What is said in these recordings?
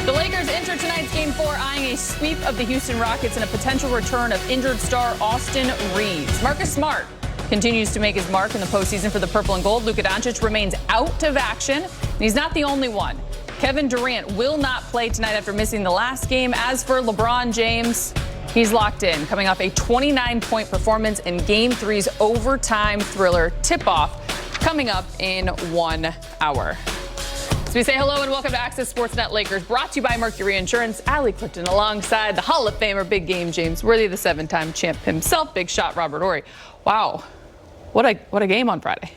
The Lakers enter tonight's Game 4 eyeing a sweep of the Houston Rockets and a potential return of injured star Austin Reeves. Marcus Smart continues to make his mark in the postseason for the Purple and Gold. Luka Doncic remains out of action, and he's not the only one. Kevin Durant will not play tonight after missing the last game. As for LeBron James, he's locked in, coming off a 29-point performance in Game 3's overtime thriller tip-off coming up in 1 hour. So we say hello and welcome to Access Sportsnet Lakers, brought to you by Mercury Insurance. Allie Clifton alongside the Hall of Famer, Big Game James Worthy, the 7-time champ himself, Big Shot Robert Horry. Wow, what a game on Friday.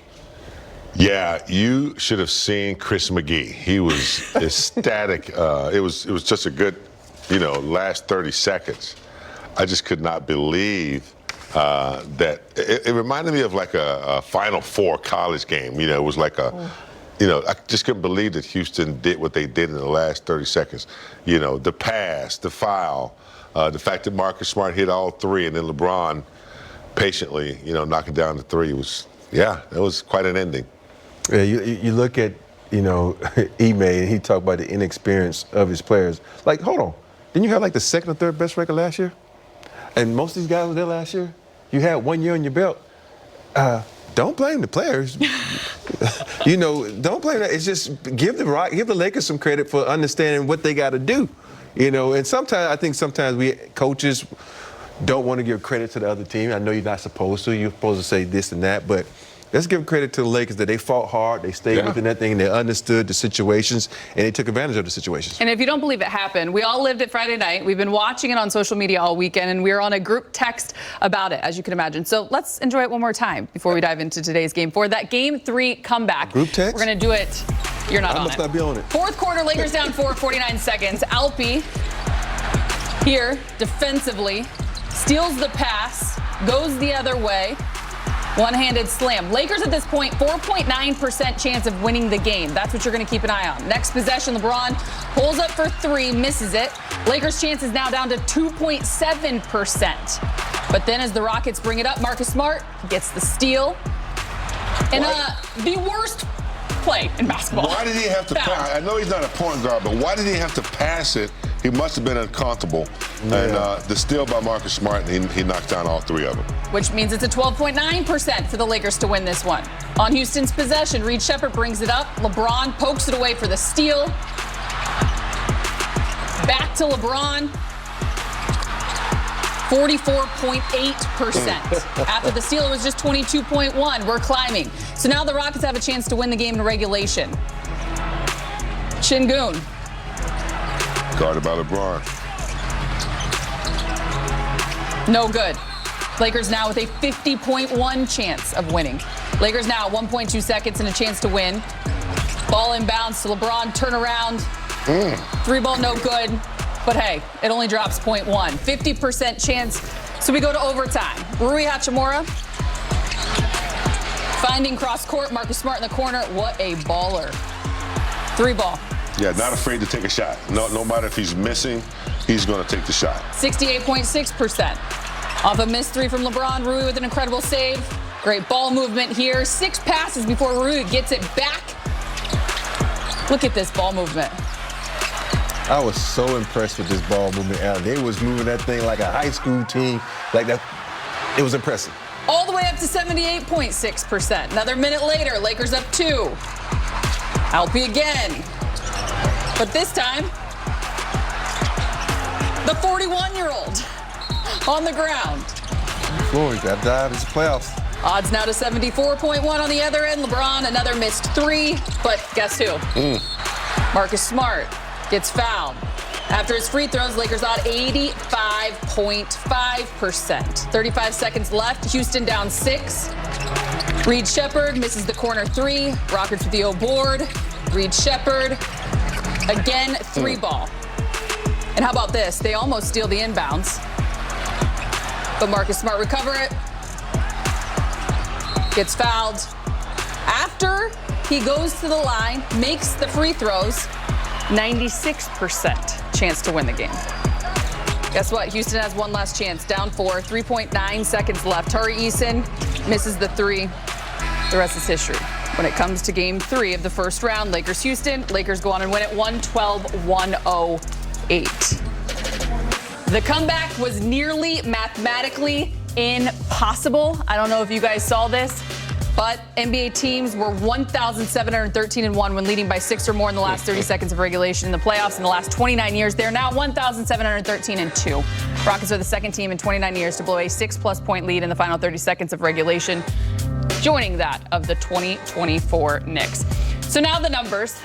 Yeah, you should have seen Chris McGee. He was ecstatic. It was just a good, last 30 seconds. I just could not believe that. It reminded me of like a Final Four college game. It was like a. I just couldn't believe that Houston did what they did in the last 30 seconds. The pass, the foul, the fact that Marcus Smart hit all three, and then LeBron patiently, knocking down the three. It was quite an ending. Yeah, you look at, Ime, and he talked about the inexperience of his players. Like, hold on, didn't you have like the second or third best record last year? And most of these guys were there last year. You had 1 year on your belt. Don't blame the players. Don't blame that. It's just give the Lakers some credit for understanding what they got to do. And sometimes we coaches don't want to give credit to the other team. I know you're not supposed to. You're supposed to say this and that, but let's give credit to the Lakers that they fought hard, they stayed within that thing, they understood the situations, and they took advantage of the situations. And if you don't believe it happened, we all lived it Friday night. We've been watching it on social media all weekend, and we were on a group text about it, as you can imagine. So let's enjoy it one more time before we dive into today's Game 4. That Game 3 comeback. Group text? We're going to do it. You're not on it. I must not be on it. Fourth quarter, Lakers down 4, 49 seconds. Alpi here defensively steals the pass, goes the other way. One-handed slam. Lakers at this point, 4.9% chance of winning the game. That's what you're going to keep an eye on. Next possession, LeBron pulls up for three, misses it. Lakers' chance is now down to 2.7%. But then as the Rockets bring it up, Marcus Smart gets the steal. And the worst play in basketball. Why did he have to pass? I know he's not a point guard, but why did he have to pass it? He must have been uncomfortable. Yeah. And the steal by Marcus Smart, and he knocked down all three of them. Which means it's a 12.9% for the Lakers to win this one. On Houston's possession, Reed Sheppard brings it up. LeBron pokes it away for the steal. Back to LeBron. 44.8%. After the steal, it was just 22.1. We're climbing. So now the Rockets have a chance to win the game in regulation. Şengün. Guarded by LeBron. No good. Lakers now with a 50.1 chance of winning. Lakers now 1.2 seconds and a chance to win. Ball inbounds to LeBron, turn around. Three ball no good. But hey, it only drops 0.1. 50% chance. So we go to overtime. Rui Hachimura finding cross court. Marcus Smart in the corner. What a baller. Three ball. Yeah, not afraid to take a shot. No matter if he's missing, he's going to take the shot. 68.6%. Off a missed three from LeBron. Rui with an incredible save. Great ball movement here. 6 passes before Rui gets it back. Look at this ball movement. I was so impressed with this ball movement, Al. They was moving that thing like a high school team. Like that. It was impressive. All the way up to 78.6%. Another minute later, Lakers up 2. Alpi again. But this time, the 41-year-old on the ground. Floyd got to dive. It's the playoffs. Odds now to 74.1 on the other end. LeBron, another missed 3. But guess who? Marcus Smart gets fouled. After his free throws, Lakers odd 85.5%. 35 seconds left. Houston down 6. Reed Sheppard misses the corner 3. Rockets with the O board. Reed Sheppard. Again, 3 ball. And how about this? They almost steal the inbounds. But Marcus Smart recover it. Gets fouled. After he goes to the line, makes the free throws, 96% chance to win the game. Guess what? Houston has one last chance. Down 4, 3.9 seconds left. Tari Eason misses the 3. The rest is history. when it comes to game 3 of the first round. Lakers-Houston. Lakers go on and win it 112-108. The comeback was nearly mathematically impossible. I don't know if you guys saw this, but NBA teams were 1,713-1 when leading by 6 or more in the last 30 seconds of regulation in the playoffs in the last 29 years. They're now 1,713-2. Rockets are the second team in 29 years to blow a 6+ point lead in the final 30 seconds of regulation, joining that of the 2024 Knicks. So now the numbers.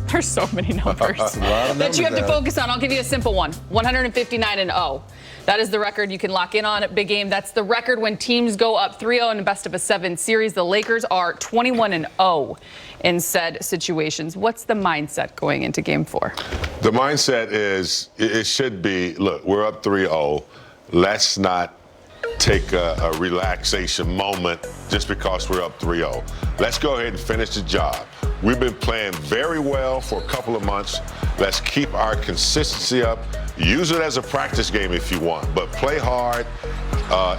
There's so many numbers that you have to focus on. I'll give you a simple one. 159-0. That is the record you can lock in on at Big Game. That's the record when teams go up 3-0 in a best-of-7 series. The Lakers are 21-0 in said situations. What's the mindset going into Game 4? The mindset is it should be, look, we're up 3-0. Let's not take a relaxation moment just because we're up 3-0. Let's go ahead and finish the job. We've been playing very well for a couple of months. Let's keep our consistency up. Use it as a practice game if you want, but play hard.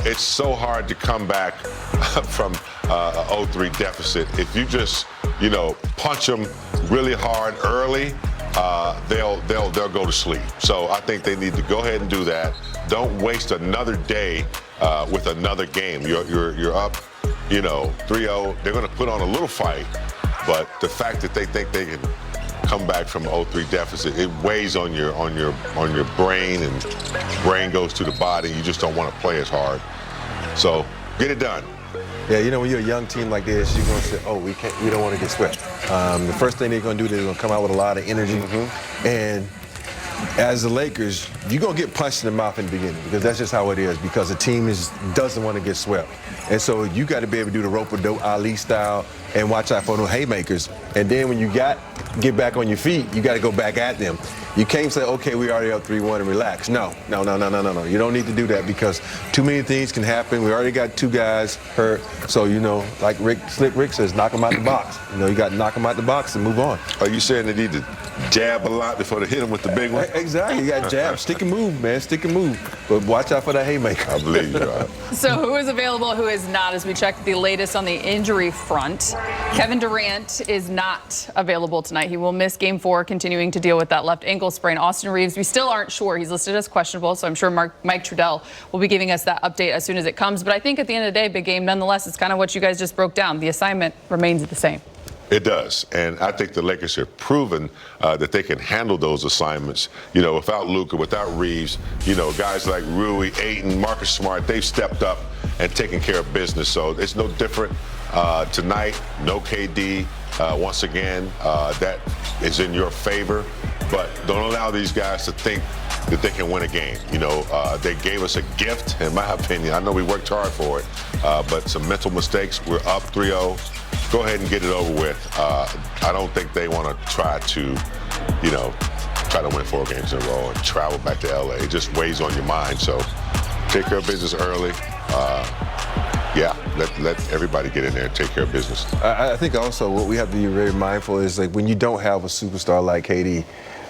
It's so hard to come back from a 0-3 deficit. If you just, punch them really hard early, they'll go to sleep. So I think they need to go ahead and do that. Don't waste another day with another game. You're up, 3-0. They're going to put on a little fight, but the fact that they think they can come back from 0-3 deficit, it weighs on your brain, and brain goes to the body. You just don't want to play as hard. So get it done. Yeah, when you're a young team like this, you're going to say, we don't want to get swept. The first thing they're going to do, they're going to come out with a lot of energy. And as the Lakers, you're going to get punched in the mouth in the beginning, because that's just how it is, because the team doesn't want to get swept. And so you got to be able to do the rope-a-dope Ali style and watch out for those haymakers. And then when you get back on your feet, you got to go back at them. You can't say, okay, we already up 3-1 and relax. No. You don't need to do that, because too many things can happen. We already got 2 guys hurt. So, like Slick Rick says, knock them out the box. You got to knock them out the box and move on. Are you saying they need to jab a lot before they hit them with the big one? Exactly. You got to jab. Stick and move, man. Stick and move. But watch out for that haymaker. I believe you, Rob. So who is available, who is not, as we check the latest on the injury front? Kevin Durant is not available tonight. He will miss Game 4, continuing to deal with that left ankle sprain. Austin Reeves, we still aren't sure. He's listed as questionable, so I'm sure Mike Trudell will be giving us that update as soon as it comes. But I think at the end of the day, Big Game, nonetheless, it's kind of what you guys just broke down. The assignment remains the same. It does, and I think the Lakers have proven that they can handle those assignments. Without Luka, without Reeves, guys like Rui, Ayton, Marcus Smart, they've stepped up and taken care of business. So it's no different tonight. No KD. Once again, that is in your favor, but don't allow these guys to think that they can win a game. They gave us a gift, in my opinion. I know we worked hard for it, but some mental mistakes. We're up 3-0. Go ahead and get it over with. I don't think they want to try to win 4 games in a row and travel back to LA. It just weighs on your mind. So take care of business early. Let everybody get in there and take care of business. I think also what we have to be very mindful is, like, when you don't have a superstar like KD,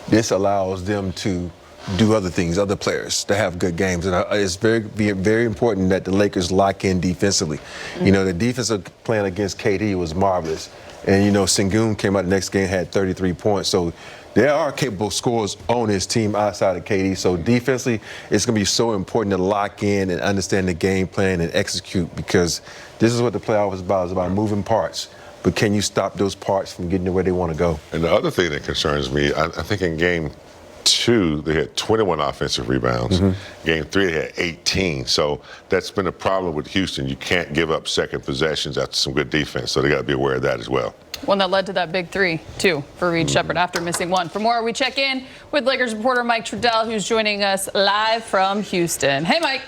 this allows them to do other things, other players to have good games. And it's very important that the Lakers lock in defensively. The defensive plan against KD was marvelous. And, Sengun came out the next game, had 33 points. So there are capable scorers on his team outside of KD. So defensively, it's going to be so important to lock in and understand the game plan and execute, because this is what the playoff is about. It's about moving parts. But can you stop those parts from getting to where they want to go? And the other thing that concerns me, I think in Game 2, they had 21 offensive rebounds. Game 3, they had 18. So that's been a problem with Houston. You can't give up second possessions after some good defense. So they got to be aware of that as well. One that led to that big 3, too, for Reed Shepherd after missing 1. For more, we check in with Lakers reporter Mike Trudell, who's joining us live from Houston. Hey, Mike.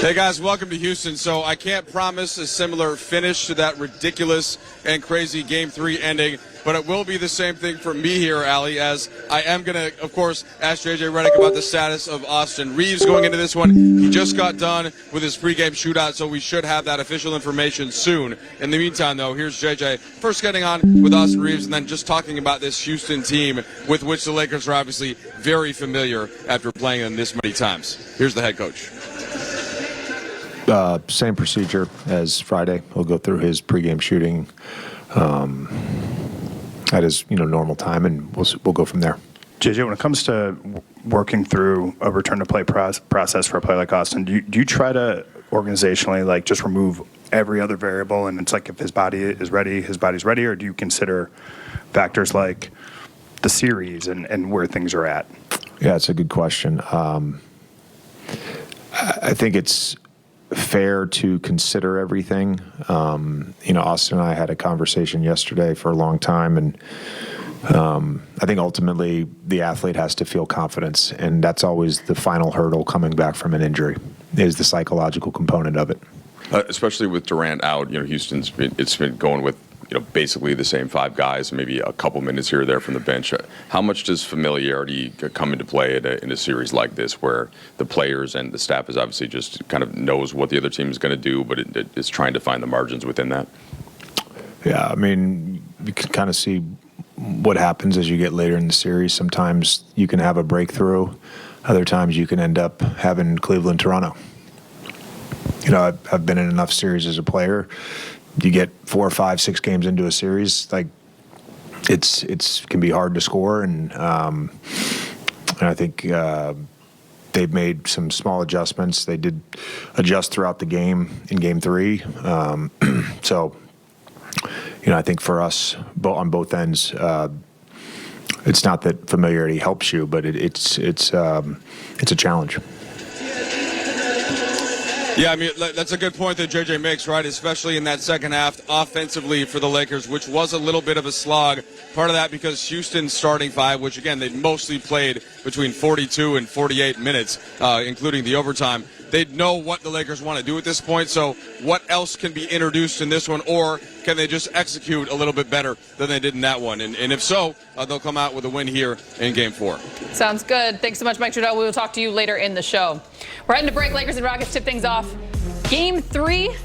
Hey, guys, welcome to Houston. So I can't promise a similar finish to that ridiculous and crazy Game 3 ending, but it will be the same thing for me here, Allie, as I am going to, of course, ask J.J. Redick about the status of Austin Reeves going into this one. He just got done with his pregame shootout, so we should have that official information soon. In the meantime, though, here's J.J. first getting on with Austin Reeves and then just talking about this Houston team with which the Lakers are obviously very familiar after playing them this many times. Here's the head coach. Same procedure as Friday. He'll go through his pregame shooting at his normal time, and we'll go from there. JJ, when it comes to working through a return to play process for a player like Austin, do you try to organizationally like just remove every other variable, and it's like if his body is ready, his body's ready, or do you consider factors like the series and where things are at? Yeah, it's a good question. I think it's fair to consider everything. Austin and I had a conversation yesterday for a long time, and I think ultimately the athlete has to feel confidence, and that's always the final hurdle coming back from an injury, is the psychological component of it. Especially with Durant out, Houston's been going with basically the same 5 guys, maybe a couple minutes here or there from the bench. How much does familiarity come into play in a series like this, where the players and the staff is obviously just kind of knows what the other team is going to do, but it's trying to find the margins within that? Yeah, I mean, you can kind of see what happens as you get later in the series. Sometimes you can have a breakthrough. Other times you can end up having Cleveland, Toronto. I've been in enough series as a player. You get 4, 5, 6 games into a series, like it's can be hard to score, and I think they've made some small adjustments. They did adjust throughout the game in Game 3, so I think for us on both ends, it's not that familiarity helps you, but it's a challenge. Yeah, I mean, that's a good point that JJ makes, right? Especially in that second half offensively for the Lakers, which was a little bit of a slog. Part of that because Houston's starting 5, which, again, they mostly played between 42 and 48 minutes, including the overtime. They know what the Lakers want to do at this point, so what else can be introduced in this one, or can they just execute a little bit better than they did in that one? And if so, they'll come out with a win here in Game 4. Sounds good. Thanks so much, Mike Trudell. We will talk to you later in the show. We're heading to break. Lakers and Rockets tip things off. Game 4 is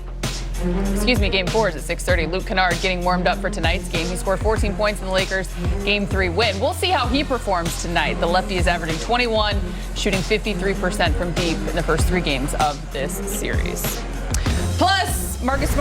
at 6:30. Luke Kennard getting warmed up for tonight's game. He scored 14 points in the Lakers' Game 3 win. We'll see how he performs tonight. The lefty is averaging 21, shooting 53% from deep in the first 3 games of this series. Plus, Marcus Smart.